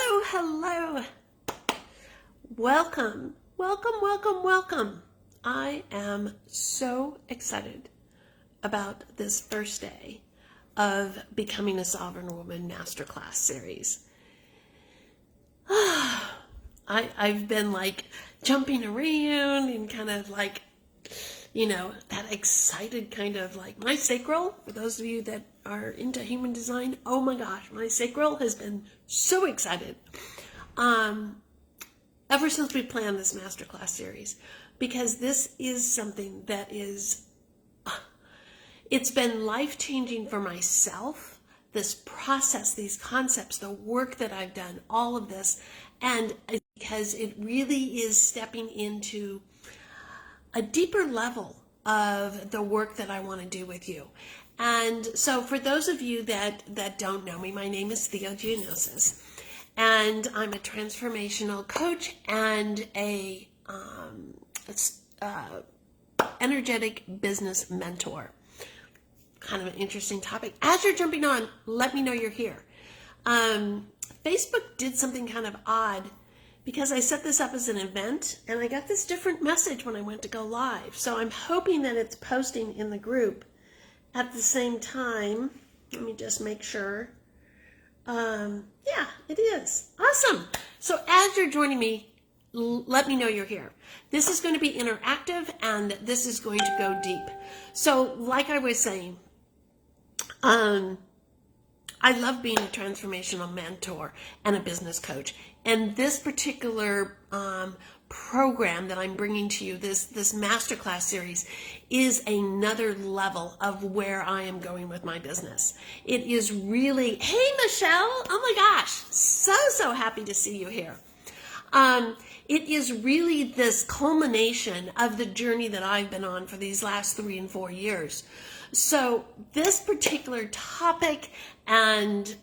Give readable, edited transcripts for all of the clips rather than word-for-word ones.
Hello. Welcome. I am so excited about this first day of Becoming a Sovereign Woman Masterclass series. I've been like jumping around and kind of like, that excited kind of like my sacral, for those of you that are into human design, oh my gosh, my sacral has been so excited ever since we planned this masterclass series, because this is something that is, it's been life-changing for myself, this process, these concepts, the work that I've done, all of this, and because it really is stepping into a deeper level of the work that I want to do with you. And so for those of you that don't know me, my name is Theo Giannioses, and I'm a transformational coach and a energetic business mentor. Kind of an interesting topic. As you're jumping on, let me know you're here. Facebook did something kind of odd, because I set this up as an event and I got this different message when I went to go live. So I'm hoping that it's posting in the group at the same time. Let me just make sure. Yeah, it is. Awesome. So as you're joining me, let me know you're here. This is going to be interactive and this is going to go deep. So like I was saying, I love being a transformational mentor and a business coach. And this particular program that I'm bringing to you, this masterclass series, is another level of where I am going with my business. It is really, hey Michelle, oh my gosh, so happy to see you here. It is really this culmination of the journey that I've been on for these last 3 and 4 years. So this particular topic and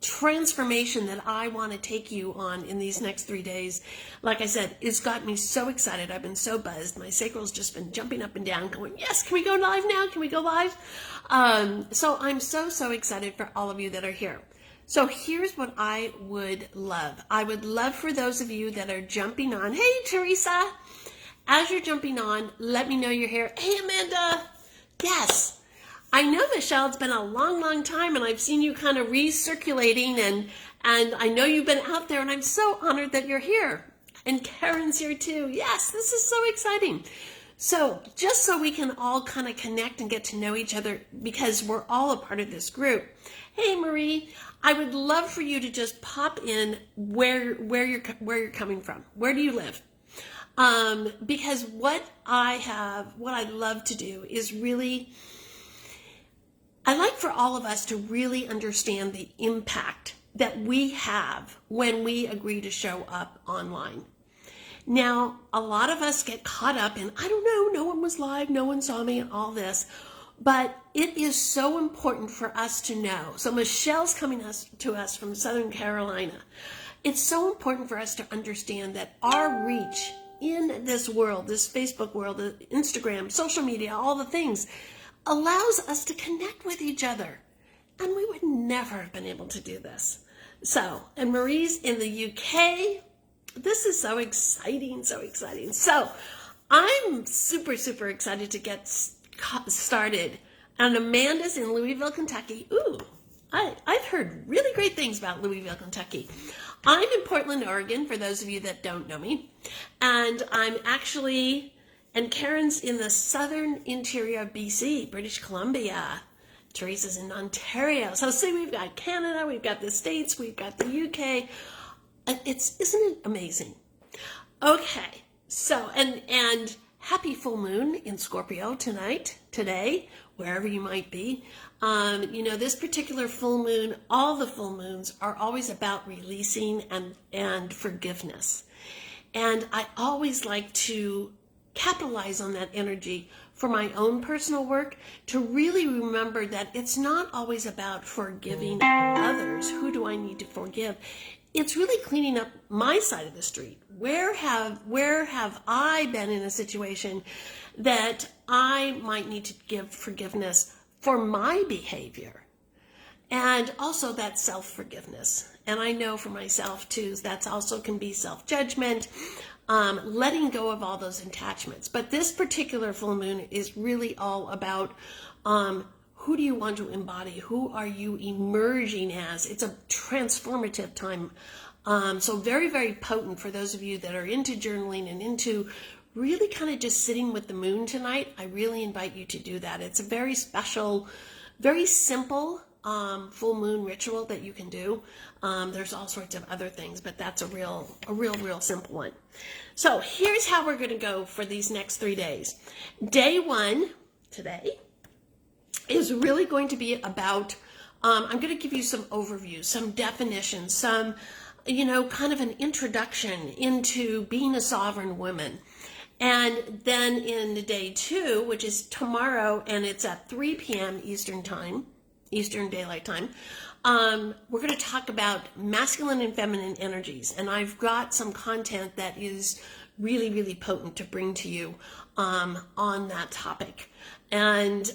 transformation that I want to take you on in these next 3 days, like I said, it's got me so excited. I've been so buzzed. My sacral's just been jumping up and down going, yes, can we go live now? Can we go live? So I'm so excited for all of you that are here. So here's what I would love. I would love for those of you that are jumping on. Hey, Teresa, as you're jumping on, let me know you're here. Hey, Amanda. Yes, I know, Michelle, it's been a long time, and I've seen you kind of recirculating, and I know you've been out there, and I'm so honored that you're here. And Karen's here too. Yes, this is so exciting. So just so we can all kind of connect and get to know each other, because we're all a part of this group. Hey, Marie, I would love for you to just pop in where you're coming from. Where do you live? Because what I love to do is really, I like for all of us to really understand the impact that we have when we agree to show up online. Now, a lot of us get caught up in, I don't know, no one was live, no one saw me, and all this, but it is so important for us to know. So Michelle's coming to us from Southern Carolina. It's so important for us to understand that our reach in this world, this Facebook world, Instagram, social media, all the things, allows us to connect with each other. And we would never have been able to do this. So, and Marie's in the UK. This is so exciting. So, I'm super excited to get started. And Amanda's in Louisville, Kentucky. Ooh, I've heard really great things about Louisville, Kentucky. I'm in Portland, Oregon, for those of you that don't know me. And and Karen's in the southern interior of BC, British Columbia. Teresa's in Ontario. So see, we've got Canada, we've got the States, we've got the UK. Isn't it amazing? Okay, so, and happy full moon in Scorpio today, wherever you might be. This particular full moon, all the full moons are always about releasing and forgiveness. And I always like to capitalize on that energy for my own personal work, to really remember that it's not always about forgiving others. Who do I need to forgive? It's really cleaning up my side of the street. Where have I been in a situation that I might need to give forgiveness for my behavior? And also that self-forgiveness. And I know for myself too, that's also can be self-judgment, letting go of all those attachments. But this particular full moon is really all about who do you want to embody? Who are you emerging as? It's a transformative time. So very, very potent for those of you that are into journaling and into really kind of just sitting with the moon tonight. I really invite you to do that. It's a very special, very simple full moon ritual that you can do. There's all sorts of other things, but that's a real simple one. So here's how we're going to go for these next 3 days. Day 1 today is really going to be about, I'm going to give you some overview, some definitions, some, kind of an introduction into being a sovereign woman. And then in day 2, which is tomorrow, and it's at 3 p.m. Eastern Daylight Time, we're going to talk about masculine and feminine energies. And I've got some content that is really, really potent to bring to you on that topic. And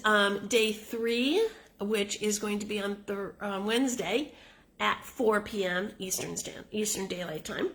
day 3, which is going to be on Wednesday at 4 p.m. Eastern Daylight Time,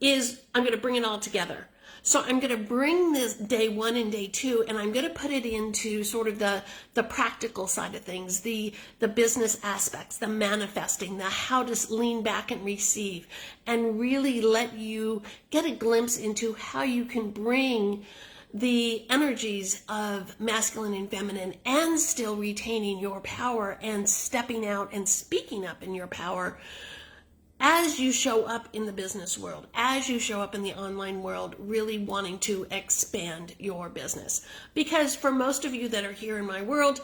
I'm going to bring it all together. So I'm going to bring this day 1 and day 2, and I'm going to put it into sort of the practical side of things, the business aspects, the manifesting, the how to lean back and receive, and really let you get a glimpse into how you can bring the energies of masculine and feminine and still retaining your power and stepping out and speaking up in your power as you show up in the business world, as you show up in the online world, really wanting to expand your business. Because for most of you that are here in my world,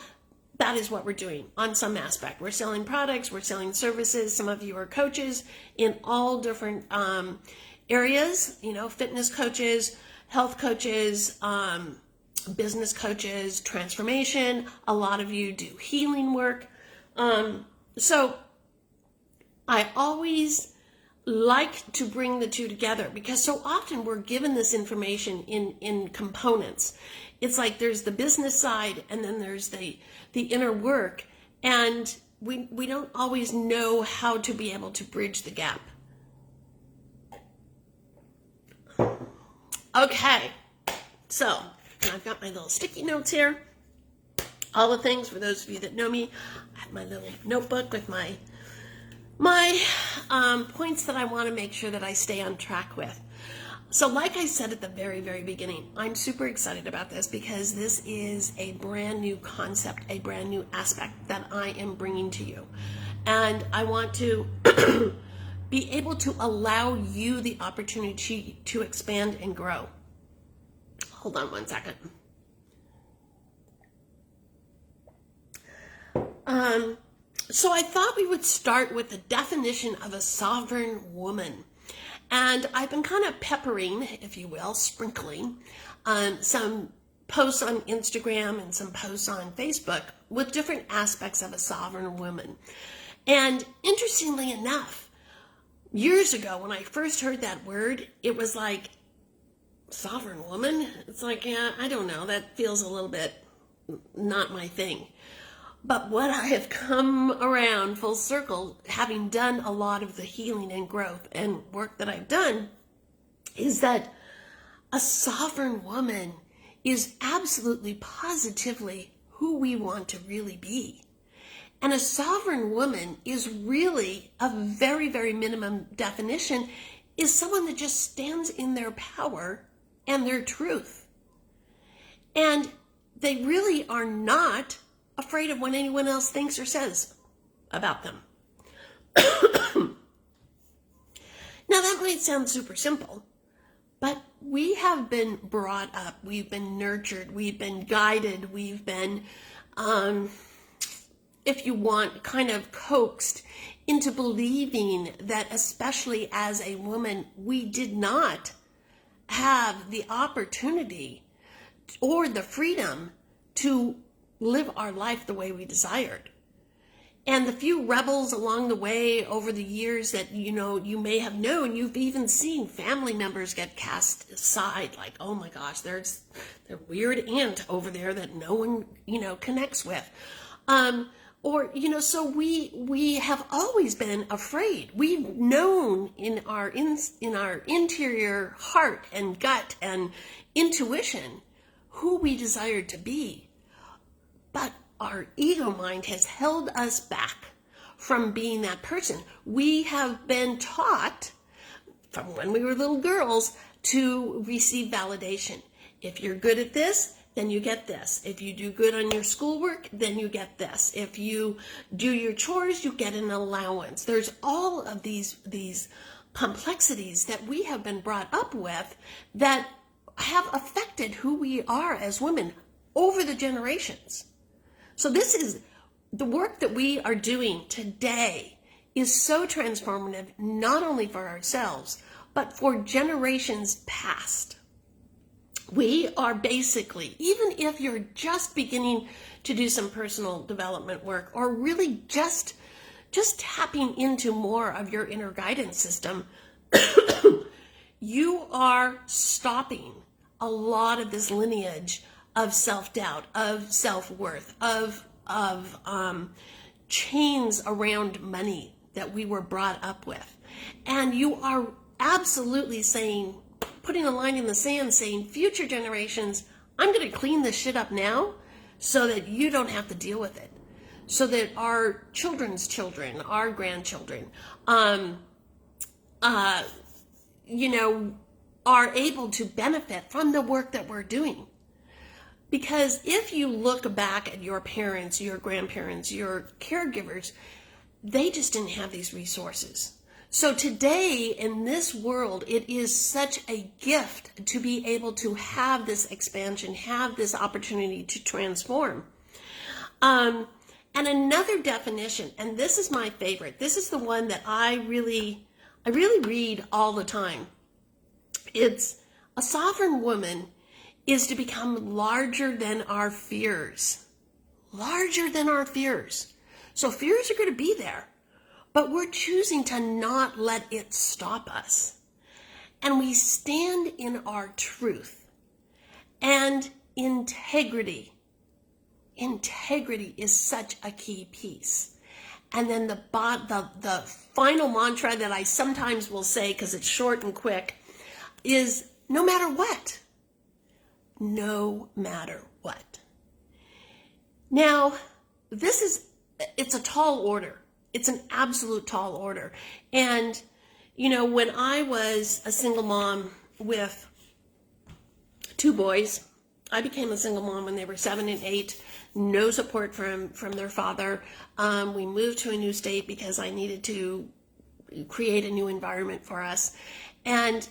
that is what we're doing on some aspect. We're selling products, we're selling services. Some of you are coaches in all different areas, fitness coaches, health coaches, business coaches, transformation. A lot of you do healing work. So I always like to bring the two together because so often we're given this information in components. It's like there's the business side and then there's the inner work, and we don't always know how to be able to bridge the gap. Okay, so I've got my little sticky notes here. All the things, for those of you that know me, I have my little notebook with my points that I want to make sure that I stay on track with. So like I said at the very, very beginning, I'm super excited about this because this is a brand new concept, a brand new aspect that I am bringing to you. And I want to be able to allow you the opportunity to expand and grow. Hold on one second. So I thought we would start with the definition of a sovereign woman. And I've been kind of peppering, if you will, sprinkling some posts on Instagram and some posts on Facebook with different aspects of a sovereign woman. And interestingly enough, years ago when I first heard that word, it was like, sovereign woman? It's like, yeah, I don't know, that feels a little bit not my thing. But what I have come around full circle, having done a lot of the healing and growth and work that I've done, is that a sovereign woman is absolutely positively who we want to really be. And a sovereign woman is really, a very, very minimum definition, is someone that just stands in their power and their truth. And they really are not afraid of what anyone else thinks or says about them. Now that might sound super simple, but we have been brought up, we've been nurtured, we've been guided, we've been, if you want, kind of coaxed into believing that, especially as a woman, we did not have the opportunity or the freedom to live our life the way we desired. And the few rebels along the way over the years that, you may have known, you've even seen family members get cast aside, like, oh my gosh, there's their weird aunt over there that no one, connects with. Or, so we have always been afraid. We've known in our interior heart and gut and intuition who we desired to be. But our ego mind has held us back from being that person. We have been taught from when we were little girls to receive validation. If you're good at this, then you get this. If you do good on your schoolwork, then you get this. If you do your chores, you get an allowance. There's all of these complexities that we have been brought up with that have affected who we are as women over the generations. So this is the work that we are doing today is so transformative, not only for ourselves, but for generations past. We are basically, even if you're just beginning to do some personal development work or really just tapping into more of your inner guidance system, you are stopping a lot of this lineage of self-doubt, of self-worth, of chains around money that we were brought up with. And you are absolutely putting a line in the sand saying, future generations, I'm going to clean this shit up now so that you don't have to deal with it. So that our children's children, our grandchildren, are able to benefit from the work that we're doing. Because if you look back at your parents, your grandparents, your caregivers, they just didn't have these resources. So today in this world, it is such a gift to be able to have this expansion, have this opportunity to transform. And another definition, and this is my favorite, this is the one that I really read all the time. It's a sovereign woman is to become larger than our fears. Larger than our fears. So fears are going to be there, but we're choosing to not let it stop us. And we stand in our truth and integrity. Integrity is such a key piece. And then the final mantra that I sometimes will say, because it's short and quick, is no matter what. No matter what. Now, it's a tall order. It's an absolute tall order. And, when I was a single mom with 2 boys, I became a single mom when they were 7 and 8. No support from their father. We moved to a new state because I needed to create a new environment for us. And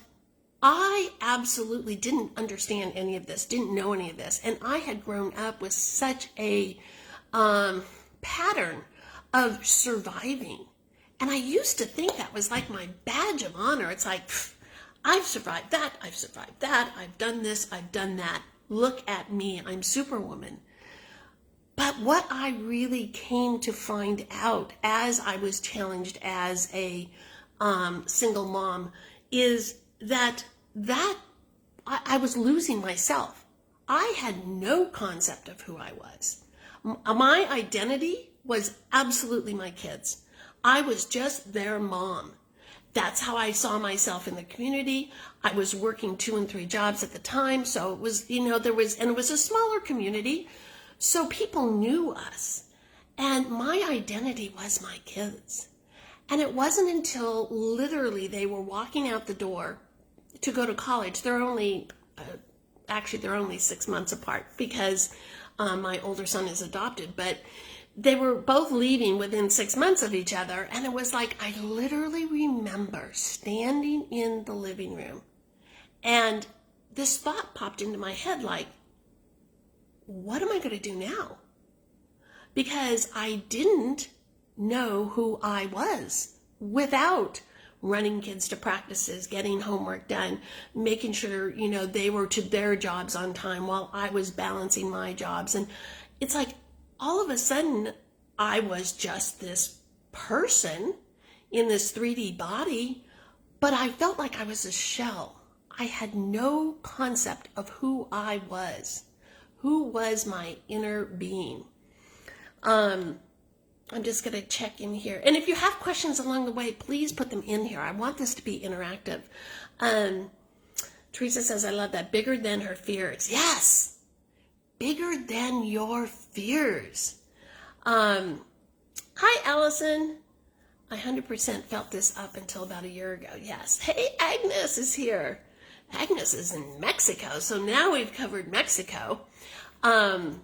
I absolutely didn't understand any of this, didn't know any of this. And I had grown up with such a pattern of surviving. And I used to think that was like my badge of honor. It's like, I've survived that, I've done this, I've done that. Look at me, I'm Superwoman. But what I really came to find out as I was challenged as a single mom is that I was losing myself. I had no concept of who I was. My identity was absolutely my kids. I was just their mom. That's how I saw myself in the community. I was working 2 and 3 jobs at the time. So it was, it was a smaller community. So people knew us. And my identity was my kids. And it wasn't until literally they were walking out the door to go to college. They're only 6 months apart because my older son is adopted, but they were both leaving within 6 months of each other. And it was like, I literally remember standing in the living room and this thought popped into my head like, what am I going to do now? Because I didn't know who I was without running kids to practices, getting homework done, making sure, they were to their jobs on time while I was balancing my jobs. And it's like, all of a sudden, I was just this person in this 3D body, but I felt like I was a shell. I had no concept of who I was. Who was my inner being? I'm just going to check in here. And if you have questions along the way, please put them in here. I want this to be interactive. Teresa says, I love that. Bigger than her fears. Yes. Bigger than your fears. Hi, Allison. I 100% felt this up until about a year ago. Yes. Hey, Agnes is here. Agnes is in Mexico. So now we've covered Mexico. And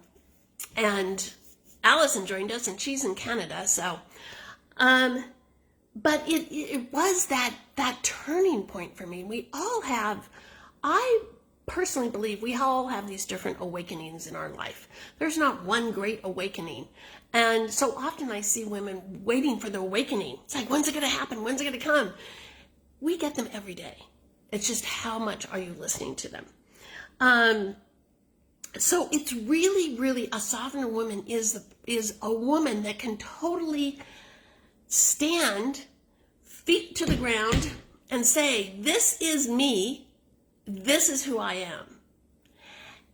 Allison joined us, and she's in Canada. So, but it was that turning point for me. We all have, I personally believe we all have these different awakenings in our life. There's not one great awakening. And so often I see women waiting for the awakening. It's like, when's it going to happen? When's it going to come? We get them every day. It's just how much are you listening to them? So it's really, really, a sovereign woman is a woman that can totally stand, feet to the ground, and say, this is me, this is who I am.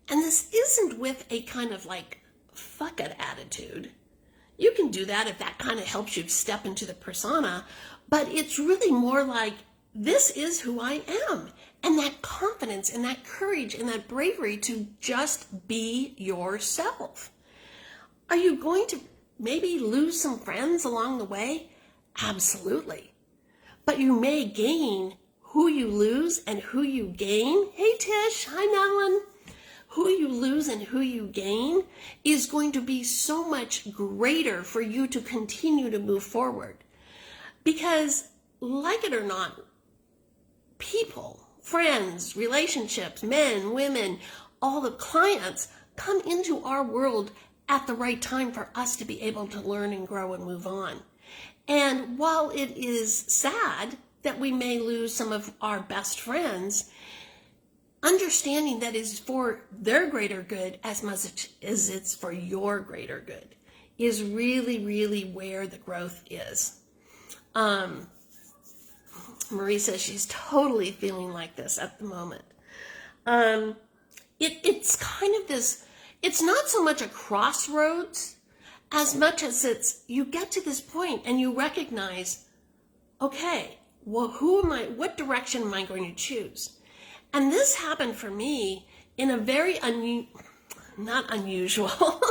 And this isn't with a kind of like, fuck it attitude. You can do that if that kind of helps you step into the persona, but it's really more like, this is who I am. And that confidence and that courage and that bravery to just be yourself. Are you going to maybe lose some friends along the way? Absolutely. But you may gain who you lose and who you gain. Hey, Tish. Hi, Madeline. Who you lose and who you gain is going to be so much greater for you to continue to move forward. Because, like it or not, people, friends, relationships, men, women, all the clients come into our world at the right time for us to be able to learn and grow and move on. And while it is sad that we may lose some of our best friends, understanding that is for their greater good as much as it's for your greater good is really, really where the growth is. Marie says she's totally feeling like this at the moment. It's kind of this, it's not so much a crossroads as much as it's, you get to this point and you recognize, okay, well, what direction am I going to choose? And this happened for me in a very not unusual.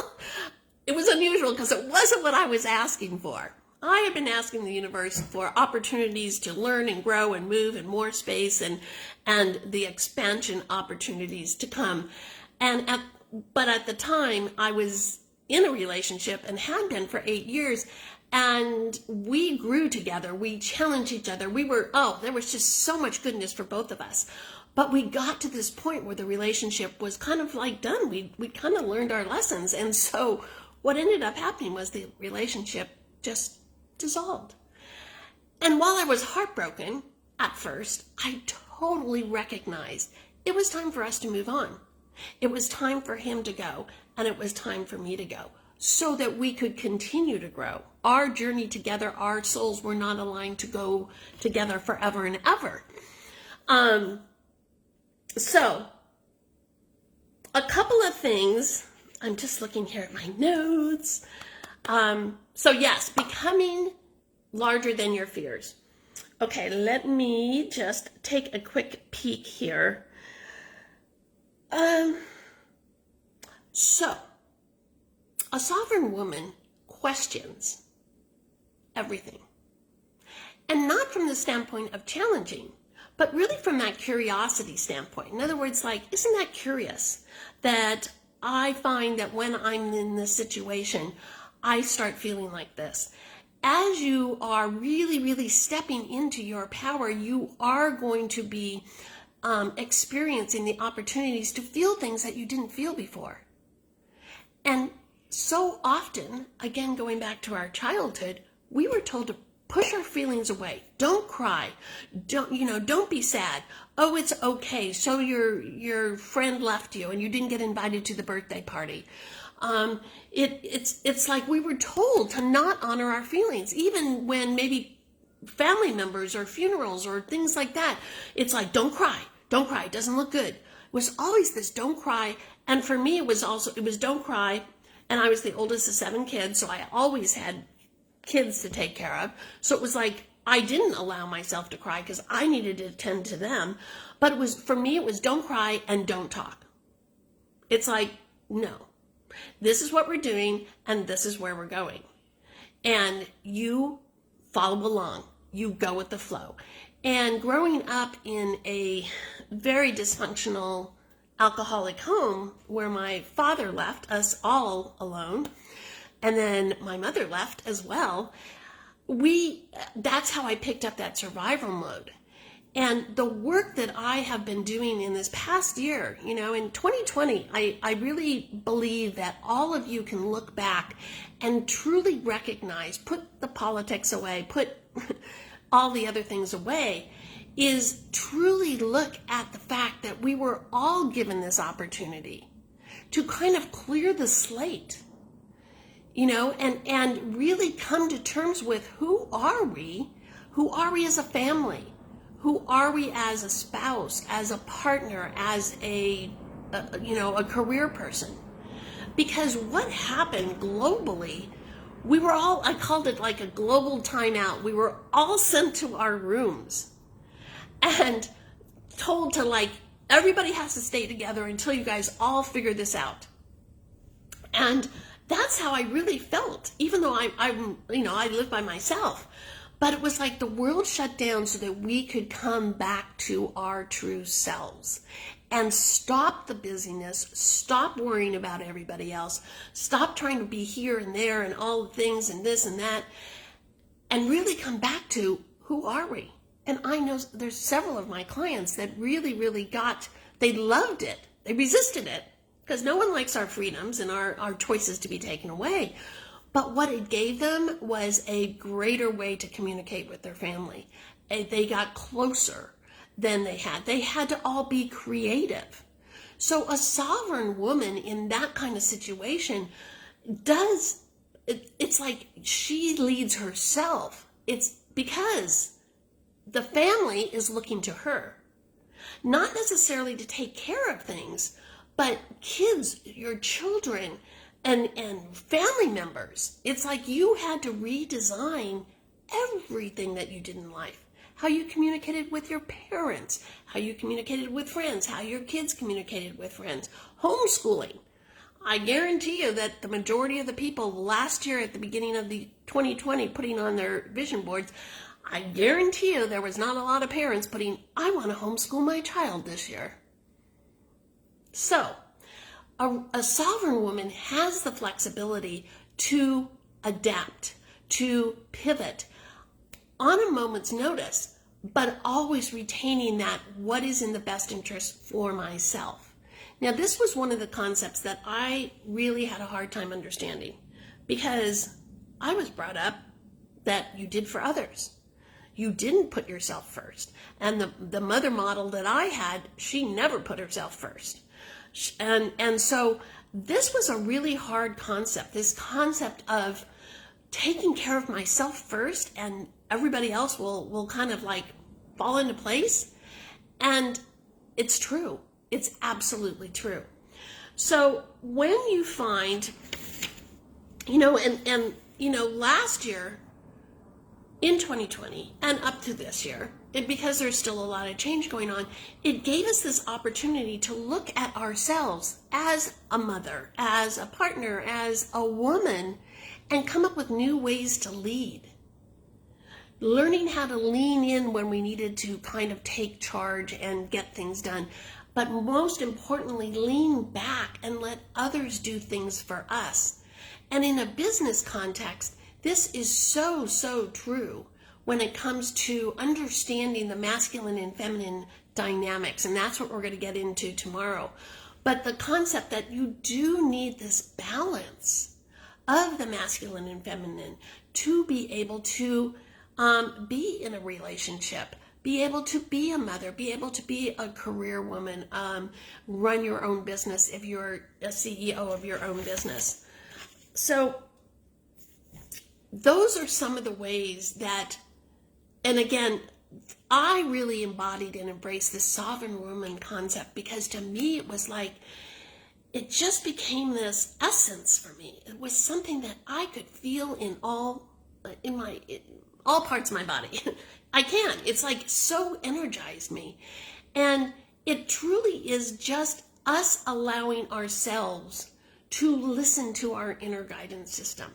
It was unusual because it wasn't what I was asking for. I have been asking the universe for opportunities to learn and grow and move in more space and the expansion opportunities to come. But at the time, I was in a relationship and had been for 8 years, and we grew together. We challenged each other. There was just so much goodness for both of us. But we got to this point where the relationship was kind of like done. We kind of learned our lessons. And so what ended up happening was the relationship just dissolved. And while I was heartbroken at first, I totally recognized it was time for us to move on. It was time for him to go, and it was time for me to go, so that we could continue to grow. Our journey together, our souls were not aligned to go together forever and ever. So, a couple of things. I'm just looking here at my notes. So yes, becoming larger than your fears. Okay, let me just take a quick peek here. So, a sovereign woman questions everything. And not from the standpoint of challenging, but really from that curiosity standpoint. In other words, like, isn't that curious that I find that when I'm in this situation, I start feeling like this. As you are really, really stepping into your power, you are going to be experiencing the opportunities to feel things that you didn't feel before. And so often, again, going back to our childhood, we were told to push our feelings away. Don't cry. Don't be sad. Oh, it's okay. So your friend left you and you didn't get invited to the birthday party. It's like we were told to not honor our feelings, even when maybe family members or funerals or things like that. It's like, don't cry. It doesn't look good. It was always this don't cry. And for me, it was don't cry. And I was the oldest of 7 kids. So I always had kids to take care of. So it was like, I didn't allow myself to cry because I needed to attend to them. But it was, for me, it was don't cry and don't talk. It's like, no, this is what we're doing and this is where we're going. And you follow along. You go with the flow. And growing up in a very dysfunctional alcoholic home where my father left us all alone, and then my mother left as well, that's how I picked up that survival mode. And the work that I have been doing in this past year, in 2020, I really believe that all of you can look back and truly recognize, put the politics away, put all the other things away, is truly look at the fact that we were all given this opportunity to kind of clear the slate, and really come to terms with who are we as a family? Who are we as a spouse, as a partner, as a career person? Because what happened globally, we were all, I called it like a global timeout. We were all sent to our rooms and told to everybody has to stay together until you guys all figure this out. And that's how I really felt, even though I live by myself. But it was like the world shut down so that we could come back to our true selves and stop the busyness, stop worrying about everybody else, stop trying to be here and there and all the things and this and that, and really come back to who are we? And I know there's several of my clients that really, really they loved it. They resisted it because no one likes our freedoms and our choices to be taken away. But what it gave them was a greater way to communicate with their family. They got closer than they had. They had to all be creative. So a sovereign woman in that kind of situation it's like she leads herself. It's because the family is looking to her. Not necessarily to take care of things, but kids, your children, and family members. It's like you had to redesign everything that you did in life. How you communicated with your parents, how you communicated with friends, how your kids communicated with friends. Homeschooling. I guarantee you that the majority of the people last year at the beginning of the 2020 putting on their vision boards, I guarantee you there was not a lot of parents putting, I want to homeschool my child this year. So, a sovereign woman has the flexibility to adapt, to pivot on a moment's notice, but always retaining that what is in the best interest for myself. Now, this was one of the concepts that I really had a hard time understanding because I was brought up that you did for others. You didn't put yourself first. And the mother model that I had, she never put herself first. And so this was a really hard concept, this concept of taking care of myself first and everybody else will kind of fall into place. And it's true. It's absolutely true. So when you find, last year in 2020 and up to this year, because there's still a lot of change going on, it gave us this opportunity to look at ourselves as a mother, as a partner, as a woman, and come up with new ways to lead. Learning how to lean in when we needed to kind of take charge and get things done. But most importantly, lean back and let others do things for us. And in a business context, this is so, so true when it comes to understanding the masculine and feminine dynamics. And that's what we're going to get into tomorrow. But the concept that you do need this balance of the masculine and feminine to be able to be in a relationship, be able to be a mother, be able to be a career woman, run your own business if you're a CEO of your own business. So those are some of the ways that, and again, I really embodied and embraced the sovereign woman concept because to me it was like, it just became this essence for me. It was something that I could feel in all all parts of my body. I can. It's like so energized me. And it truly is just us allowing ourselves to listen to our inner guidance system.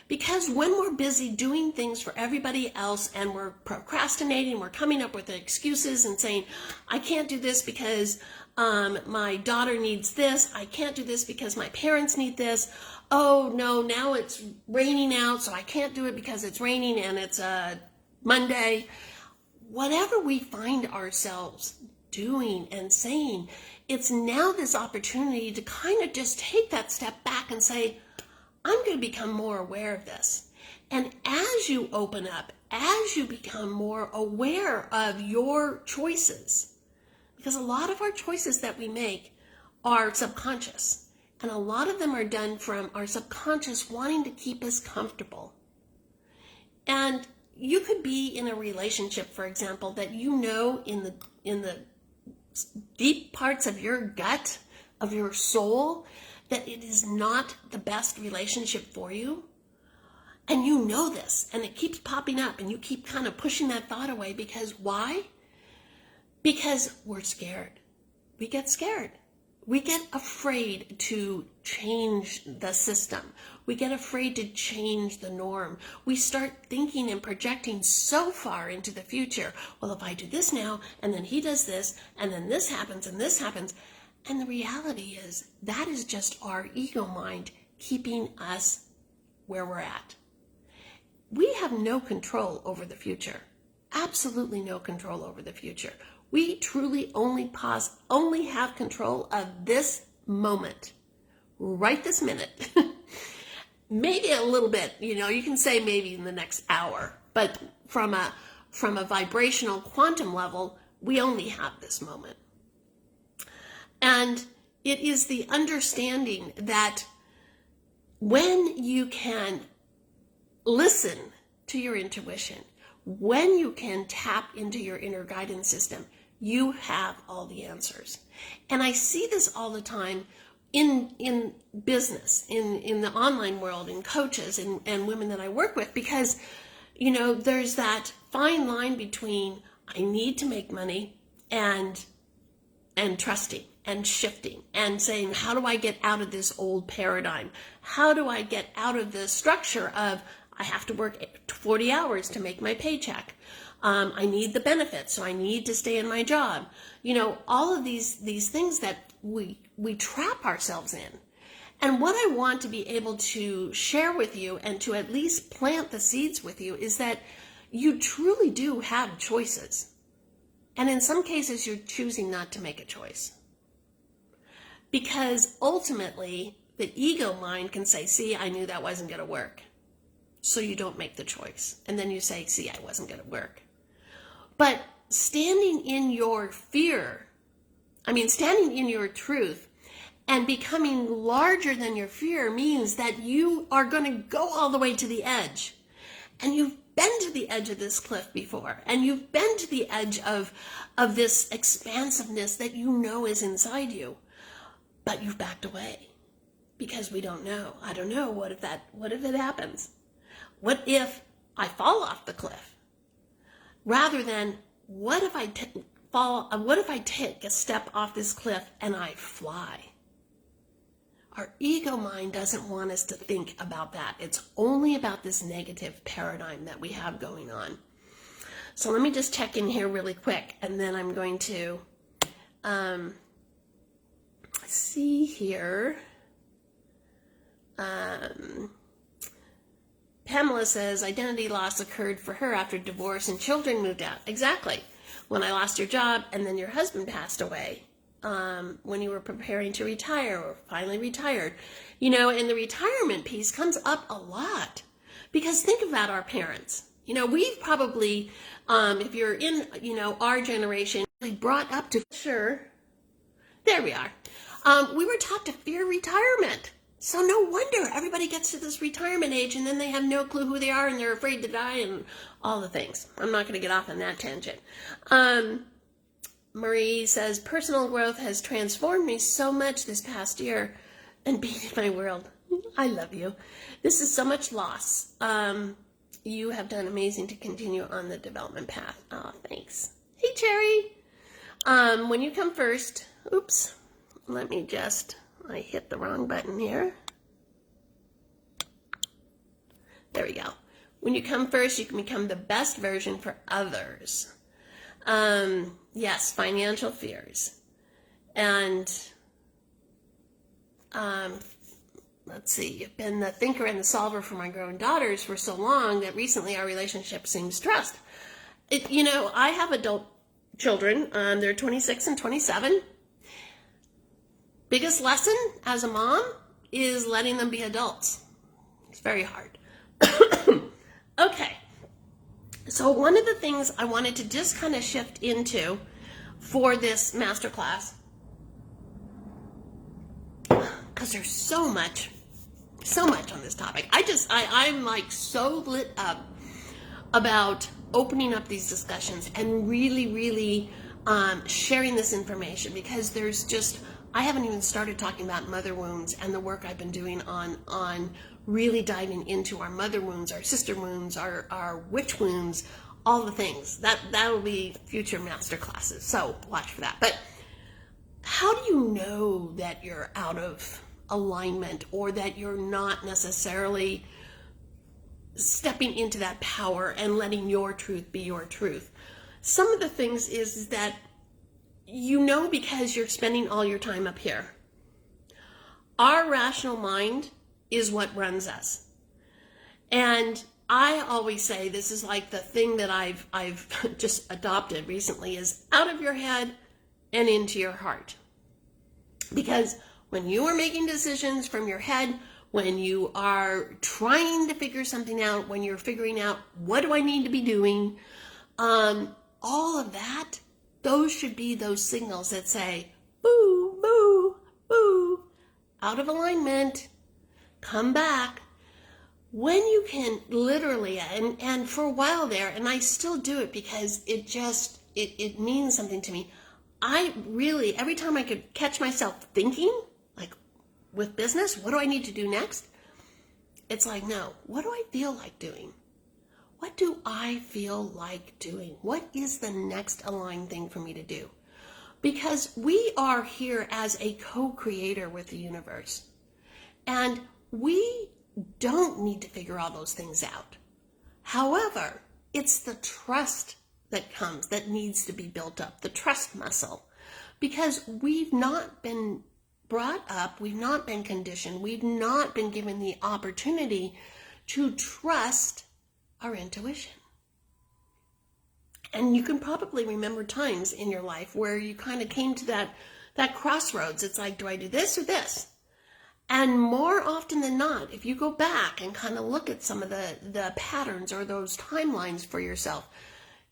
Because when we're busy doing things for everybody else and we're procrastinating, we're coming up with excuses and saying, I can't do this because my daughter needs this. I can't do this because my parents need this. Oh no, now it's raining out, so I can't do it because it's raining and it's Monday. Whatever we find ourselves doing and saying, it's now this opportunity to kind of just take that step back and say, I'm going to become more aware of this. And as you open up, as you become more aware of your choices, because a lot of our choices that we make are subconscious, and a lot of them are done from our subconscious wanting to keep us comfortable. And you could be in a relationship, for example, that you know in the deep parts of your gut, of your soul, that it is not the best relationship for you. And you know this, and it keeps popping up, and you keep kind of pushing that thought away. Because why? Because we're scared. We get scared. We get afraid to change the system. We get afraid to change the norm. We start thinking and projecting so far into the future. Well, if I do this now, and then he does this, and then this happens, and this happens. And the reality is that is just our ego mind keeping us where we're at. We have no control over the future. Absolutely no control over the future. We truly only have control of this moment, right this minute. Maybe a little bit, you can say maybe in the next hour, but from a vibrational quantum level, we only have this moment. And it is the understanding that when you can listen to your intuition, when you can tap into your inner guidance system, you have all the answers. And I see this all the time in business, in the online world, in coaches and women that I work with, because, there's that fine line between I need to make money and trusting and shifting and saying, how do I get out of this old paradigm? How do I get out of the structure of I have to work 40 hours to make my paycheck? I need the benefits, so I need to stay in my job. All of these things that we trap ourselves in. And what I want to be able to share with you and to at least plant the seeds with you is that you truly do have choices. And in some cases, you're choosing not to make a choice. Because ultimately, the ego mind can say, see, I knew that wasn't going to work. So you don't make the choice. And then you say, see, I wasn't going to work. But standing in your fear, standing in your truth and becoming larger than your fear means that you are going to go all the way to the edge. And you've been to the edge of this cliff before. And you've been to the edge of this expansiveness that you know is inside you. But you've backed away because we don't know. I don't know. What if it happens? What if I fall off the cliff? Rather than, what if I take a step off this cliff and I fly? Our ego mind doesn't want us to think about that. It's only about this negative paradigm that we have going on. So let me just check in here really quick, and then I'm going to see here. Pamela says identity loss occurred for her after divorce and children moved out. Exactly. When I lost your job and then your husband passed away, when you were preparing to retire or finally retired, and the retirement piece comes up a lot because think about our parents. We've probably, if you're in, our generation, brought up to sure. There we are. We were taught to fear retirement. So no wonder everybody gets to this retirement age and then they have no clue who they are and they're afraid to die and all the things. I'm not going to get off on that tangent. Marie says, personal growth has transformed me so much this past year and beaten my world. I love you. This is so much loss. You have done amazing to continue on the development path. Oh, thanks. Hey, Cherry. When you come first, oops, I hit the wrong button here. There we go. When you come first, you can become the best version for others. Yes, financial fears. And let's see, you've been the thinker and the solver for my growing daughters for so long that recently our relationship seems trust. I have adult children. They're 26 and 27. Biggest lesson as a mom is letting them be adults. It's very hard. Okay. So one of the things I wanted to just kind of shift into for this masterclass, because there's so much on this topic. I'm like so lit up about opening up these discussions and really sharing this information, because I haven't even started talking about mother wounds and the work I've been doing on really diving into our mother wounds, our sister wounds, our witch wounds, all the things. That'll be future master classes, so watch for that. But how do you know that you're out of alignment, or that you're not necessarily stepping into that power and letting your truth be your truth? Some of the things is that because you're spending all your time up here. Our rational mind is what runs us. And I always say, this is like the thing that I've just adopted recently, is out of your head and into your heart. Because when you are making decisions from your head, when you are trying to figure something out, when you're figuring out what do I need to be doing, all of that, those should be those signals that say, boo, boo, boo, out of alignment, come back. When you can literally, and for a while there, and I still do it because it means something to me. I really, every time I could catch myself thinking, like with business, what do I need to do next? It's like, no, what do I feel like doing? What do I feel like doing? What is the next aligned thing for me to do? Because we are here as a co-creator with the universe. And we don't need to figure all those things out. However, it's the trust that needs to be built up, the trust muscle. Because we've not been brought up, we've not been conditioned, we've not been given the opportunity to trust our intuition. And you can probably remember times in your life where you kind of came to that crossroads. It's like, do I do this or this? And more often than not, if you go back and kind of look at some of the patterns or those timelines for yourself,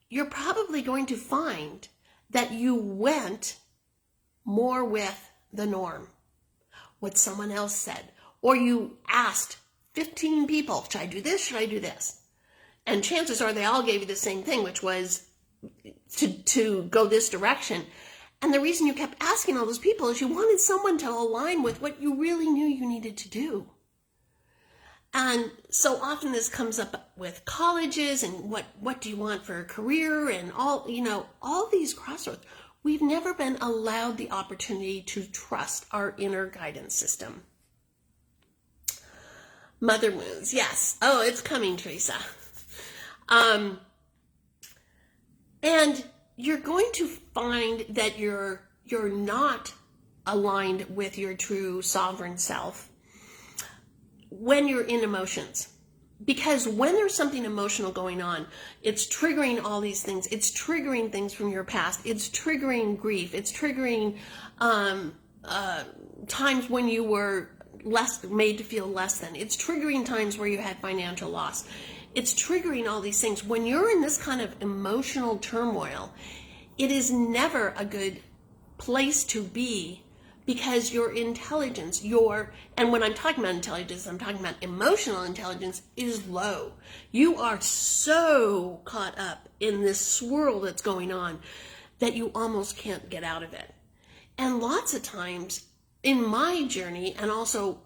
you're probably going to find that you went more with the norm, what someone else said, or you asked 15 people, should I do this? Should I do this? And chances are they all gave you the same thing, which was to go this direction. And the reason you kept asking all those people is you wanted someone to align with what you really knew you needed to do. And so often this comes up with colleges and what do you want for a career and all these crossroads. We've never been allowed the opportunity to trust our inner guidance system. Mother wounds, yes. Oh, it's coming, Teresa. And you're going to find that you're not aligned with your true sovereign self when you're in emotions. Because when there's something emotional going on, it's triggering all these things. It's triggering things from your past. It's triggering grief. It's triggering times when you were made to feel less than. It's triggering times where you had financial loss. It's triggering all these things. When you're in this kind of emotional turmoil, it is never a good place to be, because your intelligence, and when I'm talking about intelligence, I'm talking about emotional intelligence, is low. You are so caught up in this swirl that's going on that you almost can't get out of it. And lots of times, in my journey, and also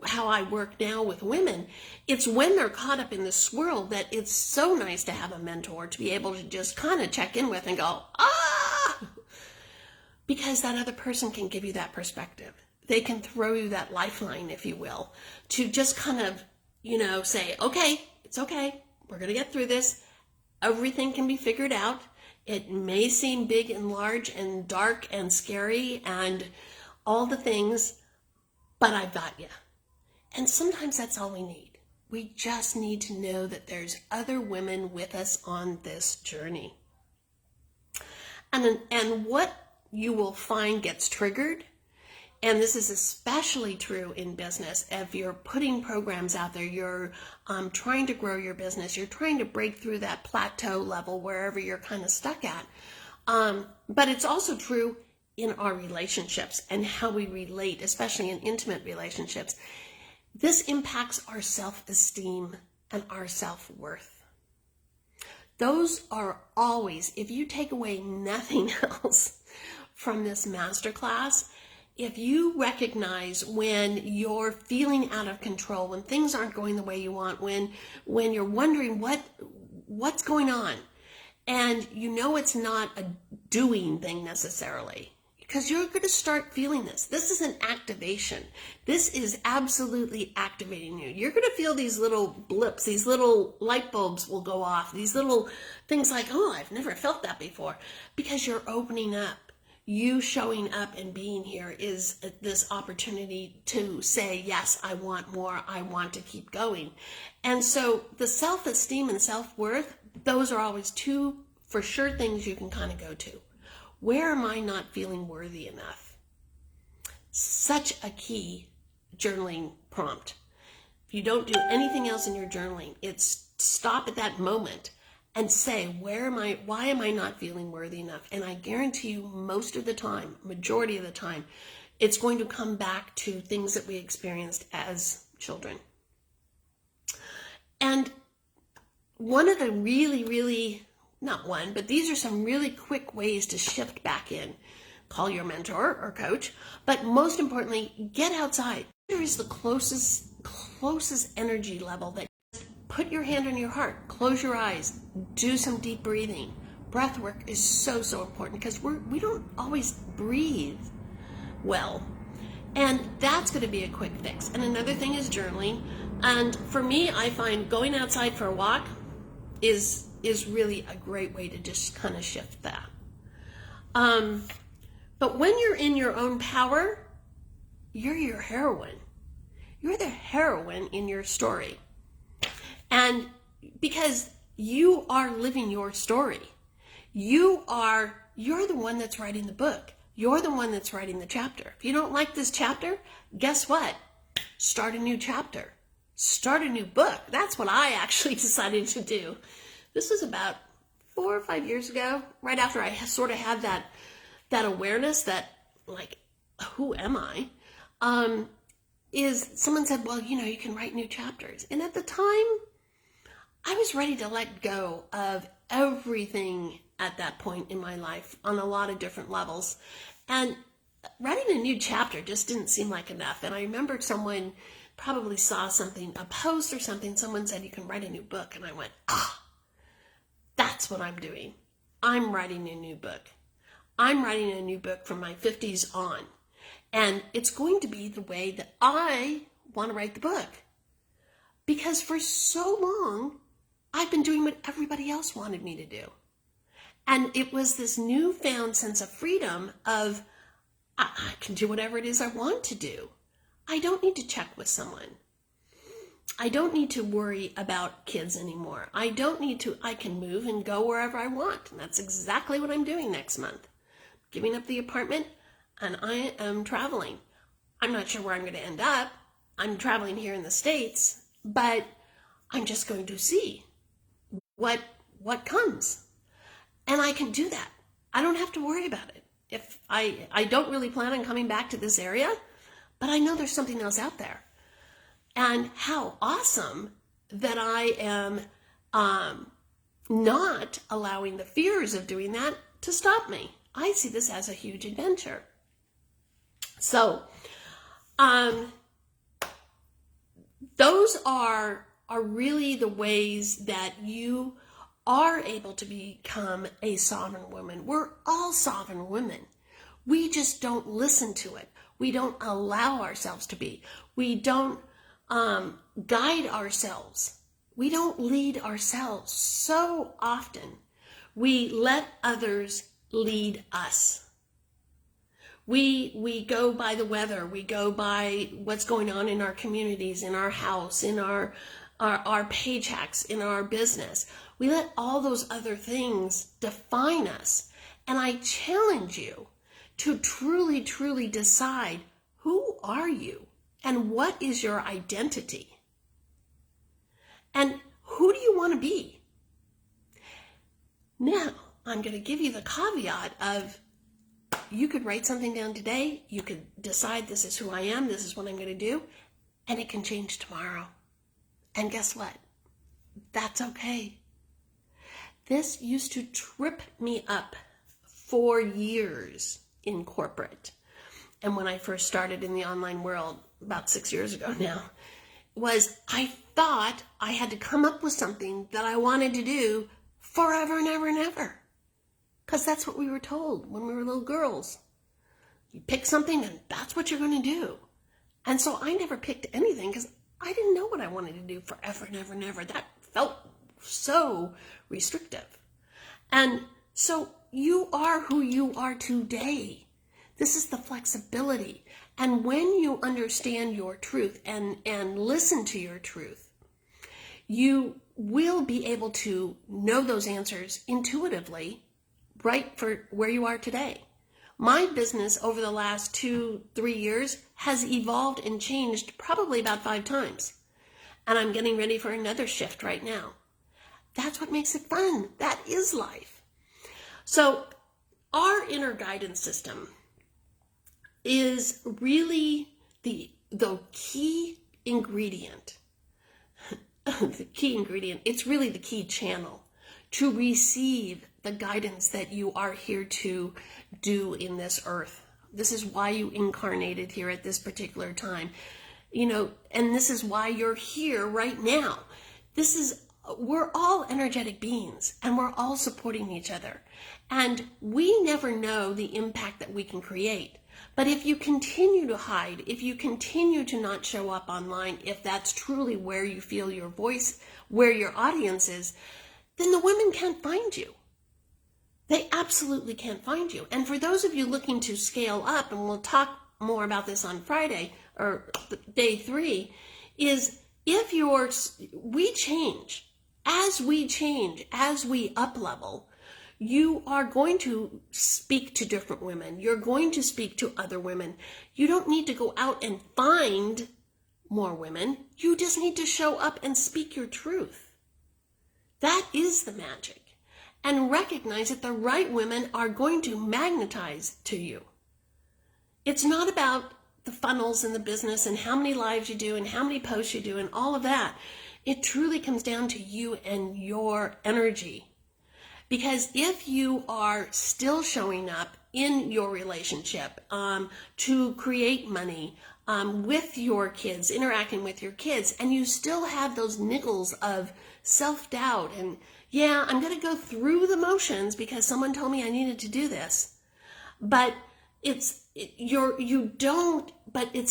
how I work now with women, it's when they're caught up in this swirl that it's so nice to have a mentor to be able to just kind of check in with and go, because that other person can give you that perspective. They can throw you that lifeline, if you will, to just kind of, say, okay, it's okay. We're going to get through this. Everything can be figured out. It may seem big and large and dark and scary and all the things, but I've got you. And sometimes that's all we need. We just need to know that there's other women with us on this journey. And what you will find gets triggered, and this is especially true in business. If you're putting programs out there, you're trying to grow your business, you're trying to break through that plateau level wherever you're kind of stuck at. But it's also true in our relationships and how we relate, especially in intimate relationships. This impacts our self-esteem and our self-worth. Those are always, if you take away nothing else from this masterclass, if you recognize when you're feeling out of control, when things aren't going the way you want, when you're wondering what's going on, and it's not a doing thing necessarily, because you're going to start feeling this. This is an activation. This is absolutely activating you. You're going to feel these little blips, these little light bulbs will go off, these little things like, oh, I've never felt that before, because you're opening up. You showing up and being here is this opportunity to say, yes, I want more. I want to keep going. And so the self-esteem and self-worth, those are always two for sure things you can kind of go to. Where am I not feeling worthy enough? Such a key journaling prompt. If you don't do anything else in your journaling, it's stop at that moment and say, why am I not feeling worthy enough? And I guarantee you most of the time, majority of the time, it's going to come back to things that we experienced as children. And one of the but these are some really quick ways to shift back in. Call your mentor or coach, but most importantly, get outside. There is the closest energy level that put your hand on your heart, close your eyes, do some deep breathing. Breath work is so important because we don't always breathe well. And that's going to be a quick fix. And another thing is journaling. And for me, I find going outside for a walk is really a great way to just kind of shift that. But when you're in your own power, you're your heroine. You're the heroine in your story. And because you are living your story, you're the one that's writing the book. You're the one that's writing the chapter. If you don't like this chapter, guess what? Start a new chapter. Start a new book. That's what I actually decided to do. This was about 4 or 5 years ago, right after I sort of had that awareness that, like, who am I? Is someone said, well, you can write new chapters. And at the time, I was ready to let go of everything at that point in my life on a lot of different levels. And writing a new chapter just didn't seem like enough. And I remember someone probably saw something, a post or something, someone said, you can write a new book. And I went, that's what I'm doing. I'm writing a new book. I'm writing a new book from my 50s on. And it's going to be the way that I want to write the book. Because for so long, I've been doing what everybody else wanted me to do. And it was this newfound sense of freedom of, I can do whatever it is I want to do. I don't need to check with someone. I don't need to worry about kids anymore. I can move and go wherever I want. And that's exactly what I'm doing next month. Giving up the apartment, and I am traveling. I'm not sure where I'm going to end up. I'm traveling here in the States, but I'm just going to see what comes. And I can do that. I don't have to worry about it. If I don't really plan on coming back to this area, but I know there's something else out there. And how awesome that I am not allowing the fears of doing that to stop me. I see this as a huge adventure. So, those are really the ways that you are able to become a sovereign woman. We're all sovereign women. We just don't listen to it. We don't allow ourselves to be. We don't guide ourselves. We don't lead ourselves. So often we let others lead us. We go by the weather. We go by what's going on in our communities, in our house, in our paychecks, in our business. We let all those other things define us. And I challenge you to truly, truly decide, who are you and what is your identity? And who do you want to be? Now, I'm going to give you the caveat of, you could write something down today. You could decide, this is who I am. This is what I'm going to do. And it can change tomorrow. And guess what? That's okay. This used to trip me up for years in corporate. And when I first started in the online world about 6 years ago now, was I thought I had to come up with something that I wanted to do forever and ever and ever. Because that's what we were told when we were little girls. You pick something and that's what you're going to do. And so I never picked anything because I didn't know what I wanted to do forever and ever and ever. That felt so restrictive. And so you are who you are today. This is the flexibility. And when you understand your truth and listen to your truth, you will be able to know those answers intuitively, right for where you are today. My business over the last 2-3 years has evolved and changed probably about 5 times. And I'm getting ready for another shift right now. That's what makes it fun. That is life. So our inner guidance system is really the key ingredient. The key ingredient. It's really the key channel to receive the guidance that you are here to do in this earth. This is why you incarnated here at this particular time. And this is why you're here right now. We're all energetic beings and we're all supporting each other. And we never know the impact that we can create. But if you continue to hide, if you continue to not show up online, if that's truly where you feel your voice, where your audience is, then the women can't find you. They absolutely can't find you. And for those of you looking to scale up, and we'll talk more about this on Friday or day 3, is we change. As we up level, you are going to speak to different women. You're going to speak to other women. You don't need to go out and find more women. You just need to show up and speak your truth. That is the magic. And recognize that the right women are going to magnetize to you. It's not about the funnels in the business and how many lives you do and how many posts you do and all of that. It truly comes down to you and your energy. Because if you are still showing up in your relationship to create money with your kids, interacting with your kids, and you still have those niggles of self-doubt and, yeah, I'm going to go through the motions because someone told me I needed to do this. But it's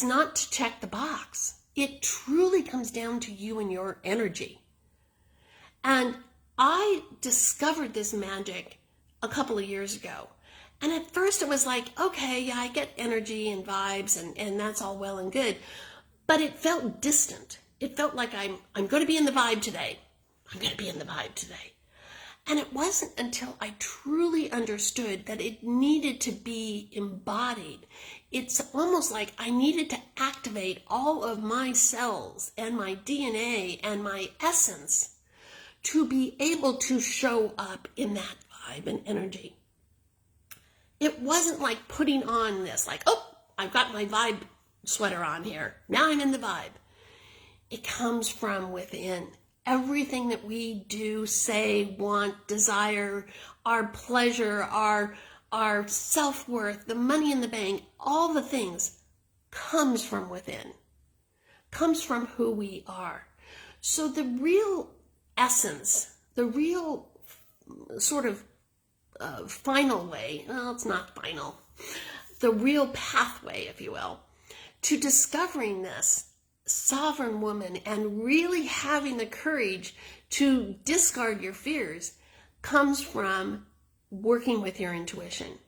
not to check the box. It truly comes down to you and your energy. And I discovered this magic a couple of years ago. And at first it was like, okay, yeah, I get energy and vibes and that's all well and good. But it felt distant. It felt like I'm going to be in the vibe today. I'm going to be in the vibe today. And it wasn't until I truly understood that it needed to be embodied. It's almost like I needed to activate all of my cells and my DNA and my essence to be able to show up in that vibe and energy. It wasn't like putting on this, like, oh, I've got my vibe sweater on here. Now I'm in the vibe. It comes from within. Everything that we do, say, want, desire, our pleasure, our our self-worth, the money in the bank, all the things comes from within, comes from who we are. So the real essence, the real sort of final way, well, it's not final, the real pathway, if you will, to discovering this sovereign woman and really having the courage to discard your fears comes from working with your intuition.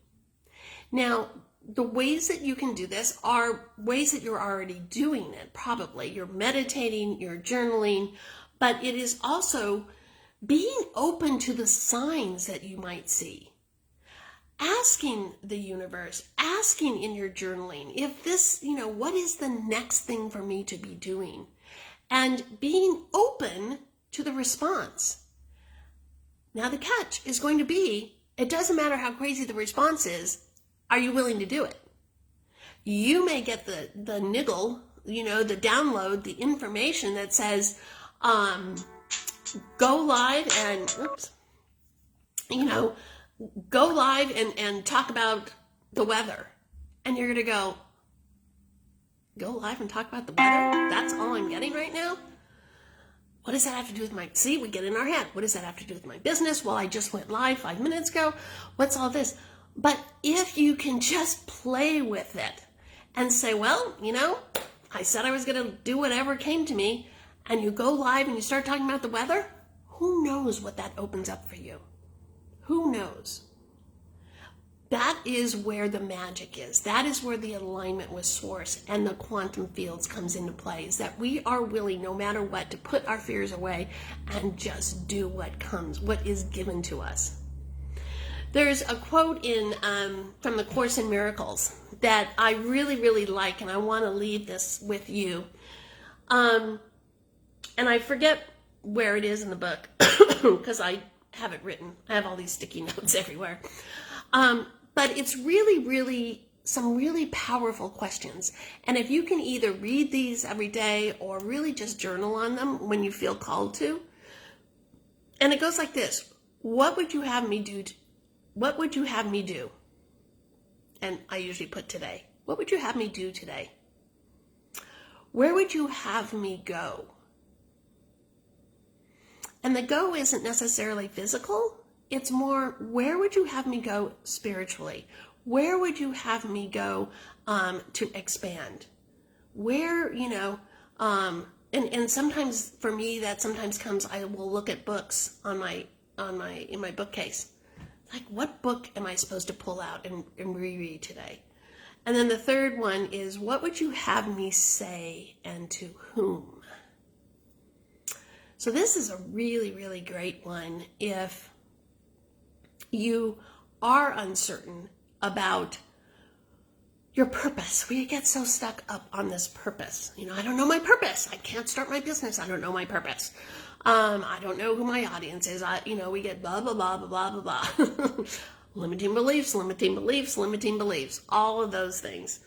Now, the ways that you can do this are ways that you're already doing it, probably. You're meditating, you're journaling, but it is also being open to the signs that you might see. Asking the universe, asking in your journaling, if this, what is the next thing for me to be doing? And being open to the response. Now the catch is going to be, it doesn't matter how crazy the response is, are you willing to do it? You may get the niggle, the download, the information that says, go live and, go live and talk about the weather. And you're going to go live and talk about the weather? That's all I'm getting right now? What does that have to do with we get in our head. What does that have to do with my business? Well, I just went live 5 minutes ago. What's all this? But if you can just play with it and say, well, I said I was going to do whatever came to me, and you go live and you start talking about the weather, who knows what that opens up for you? Who knows? That is where the magic is. That is where the alignment with source and the quantum fields comes into play, is that we are willing, no matter what, to put our fears away and just do what is given to us. There's a quote from the Course in Miracles that I really, really like, and I want to leave this with you. And I forget where it is in the book because I have it written. I have all these sticky notes everywhere. But it's really, really some really powerful questions. And if you can either read these every day or really just journal on them when you feel called to. And it goes like this. What would you have me do? What would you have me do? And I usually put today. What would you have me do today? Where would you have me go? And the go isn't necessarily physical. It's more, where would you have me go spiritually? Where would you have me go to expand? Where, and sometimes for me that sometimes comes, I will look at books in my bookcase. Like, what book am I supposed to pull out and reread today? And then the third one is, what would you have me say and to whom? So this is a really, really great one if you are uncertain about your purpose. We get so stuck up on this purpose. I don't know my purpose. I can't start my business. I don't know my purpose. I don't know who my audience is. We get blah, blah, blah, blah, blah, blah, blah. Limiting beliefs, all of those things.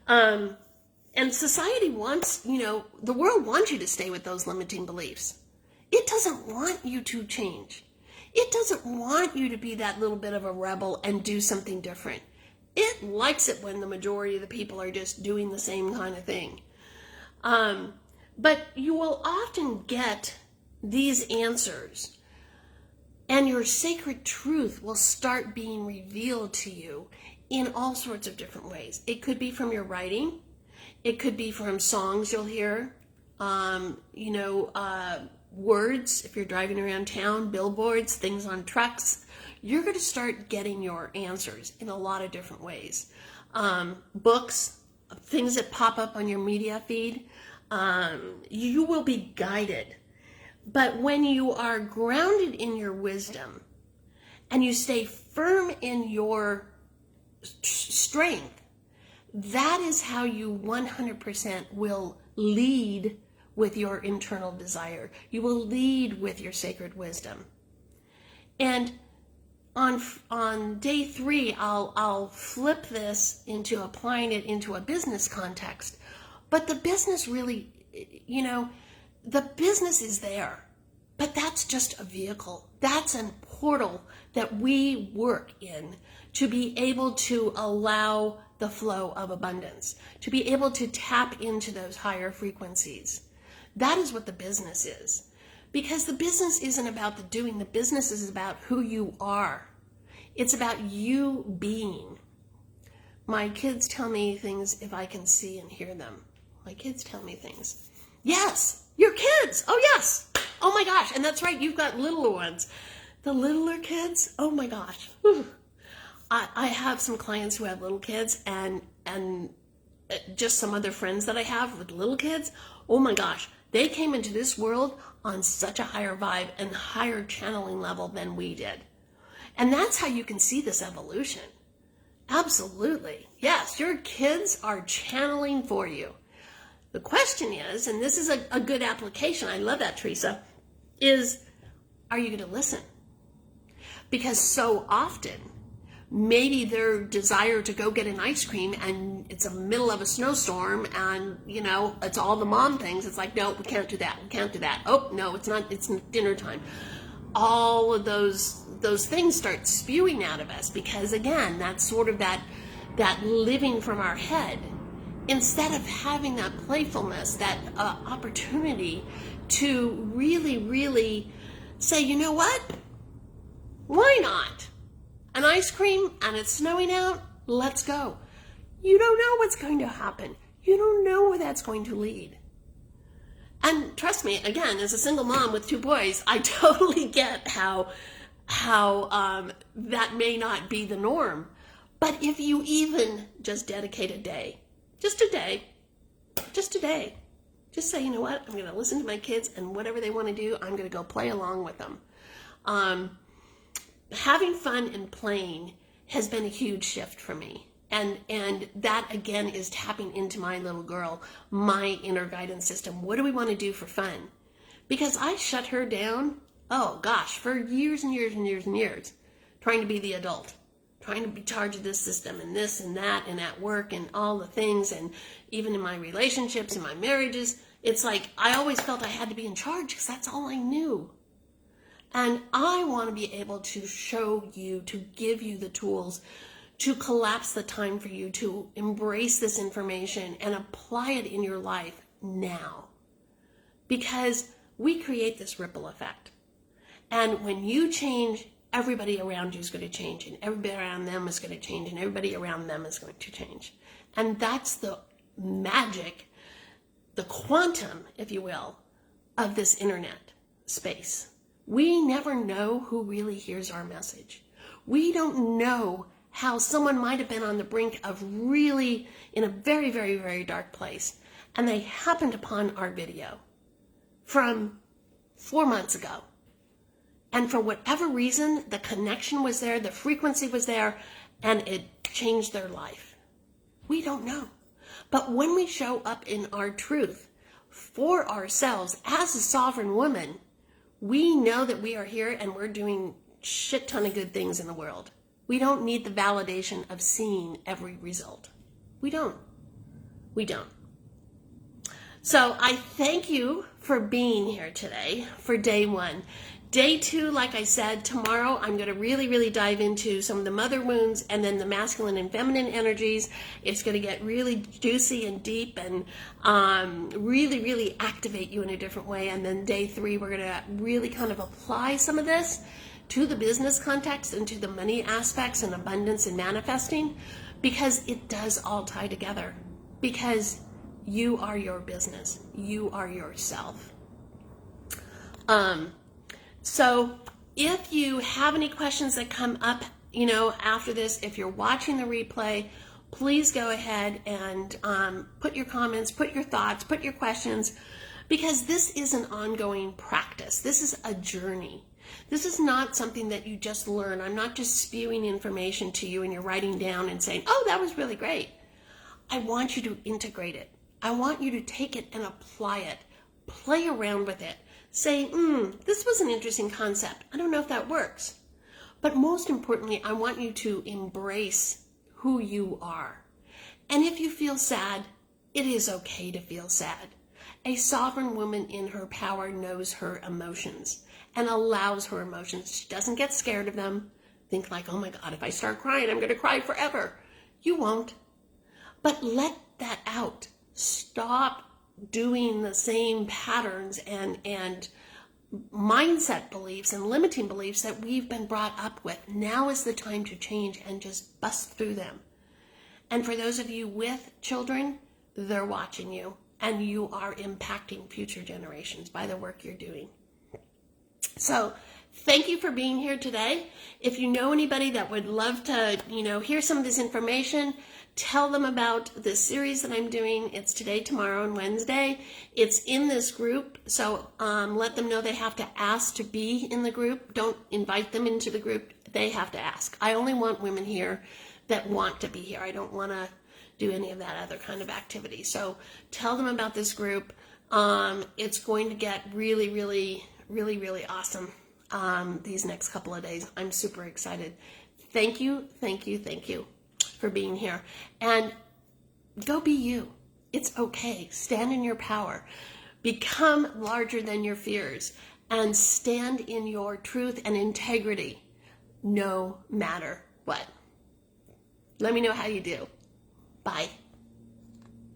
And society wants, the world wants you to stay with those limiting beliefs. It doesn't want you to change. It doesn't want you to be that little bit of a rebel and do something different. It likes it when the majority of the people are just doing the same kind of thing. But you will often get these answers, and your sacred truth will start being revealed to you in all sorts of different ways. It could be from your writing. It could be from songs you'll hear, words, if you're driving around town, billboards, things on trucks. You're going to start getting your answers in a lot of different ways. Books, things that pop up on your media feed, you will be guided. But when you are grounded in your wisdom and you stay firm in your strength, that is how you 100% will lead with your internal desire. You will lead with your sacred wisdom. And on day 3, I'll flip this into applying it into a business context. But the business really, the business is there. But that's just a vehicle. That's a portal that we work in to be able to allow the flow of abundance, to be able to tap into those higher frequencies. That is what the business is. Because the business isn't about the doing, the business is about who you are. It's about you being. My kids tell me things if I can see and hear them. My kids tell me things. Yes, your kids. Oh, yes. Oh, my gosh. And that's right. You've got littler ones. The littler kids. Oh, my gosh. Whew. I have some clients who have little kids and just some other friends that I have with little kids. Oh, my gosh. They came into this world on such a higher vibe and higher channeling level than we did. And that's how you can see this evolution. Absolutely. Yes, your kids are channeling for you. The question is, and this is a good application, I love that, Teresa, is are you going to listen? Because so often, maybe their desire to go get an ice cream and it's the middle of a snowstorm and, it's all the mom things. It's like, no, we can't do that. We can't do that. Oh, no, it's not. It's dinner time. All of those things start spewing out of us because, again, that's sort of that living from our head. Instead of having that playfulness, that opportunity to really, really say, you know what? Why not? An ice cream and it's snowing out, let's go. You don't know what's going to happen. You don't know where that's going to lead. And trust me, again, as a single mom with 2 boys, I totally get how that may not be the norm. But if you even just dedicate a day, just a day, just say, you know what, I'm going to listen to my kids and whatever they want to do, I'm going to go play along with them. Having fun and playing has been a huge shift for me. And that, again, is tapping into my little girl, my inner guidance system. What do we want to do for fun? Because I shut her down, oh gosh, for years and years and years and years, trying to be the adult, trying to be charged of this system and this and that and at work and all the things. And even in my relationships and my marriages, it's like I always felt I had to be in charge because that's all I knew. And I want to be able to show you, to give you the tools to collapse the time for you to embrace this information and apply it in your life now. Because we create this ripple effect. And when you change, everybody around you is going to change, and everybody around them is going to change, and everybody around them is going to change. And that's the magic, the quantum, if you will, of this internet space. We never know who really hears our message. We don't know how someone might have been on the brink of really in a very, very, very dark place, and they happened upon our video from 4 months ago. And for whatever reason, the connection was there, the frequency was there, and it changed their life. We don't know. But when we show up in our truth for ourselves as a sovereign woman, we know that we are here and we're doing shit ton of good things in the world. We don't need the validation of seeing every result. We don't. So I thank you for being here today for day 1. Day 2, like I said, tomorrow I'm going to really, really dive into some of the mother wounds and then the masculine and feminine energies. It's going to get really juicy and deep and really, really activate you in a different way. And then day 3, we're going to really kind of apply some of this to the business context and to the money aspects and abundance and manifesting, because it does all tie together. Because you are your business. You are yourself. So if you have any questions that come up, after this, if you're watching the replay, please go ahead and put your comments, put your thoughts, put your questions, because this is an ongoing practice. This is a journey. This is not something that you just learn. I'm not just spewing information to you and you're writing down and saying, oh, that was really great. I want you to integrate it. I want you to take it and apply it. Play around with it. Say, this was an interesting concept. I don't know if that works. But most importantly, I want you to embrace who you are. And if you feel sad, it is okay to feel sad. A sovereign woman in her power knows her emotions. and allows her emotions. She doesn't get scared of them. Think like, oh my God, if I start crying, I'm going to cry forever. You won't. But let that out. Stop doing the same patterns and mindset beliefs and limiting beliefs that we've been brought up with. Now is the time to change and just bust through them. And for those of you with children, they're watching you, and you are impacting future generations by the work you're doing. So thank you for being here today. If you know anybody that would love to, hear some of this information, tell them about this series that I'm doing. It's today, tomorrow, and Wednesday. It's in this group, so let them know they have to ask to be in the group. Don't invite them into the group. They have to ask. I only want women here that want to be here. I don't want to do any of that other kind of activity. So tell them about this group. It's going to get really, really, really, really awesome these next couple of days. I'm super excited. Thank you, thank you, thank you for being here. And go be you. It's okay. Stand in your power. Become larger than your fears and stand in your truth and integrity no matter what. Let me know how you do. Bye.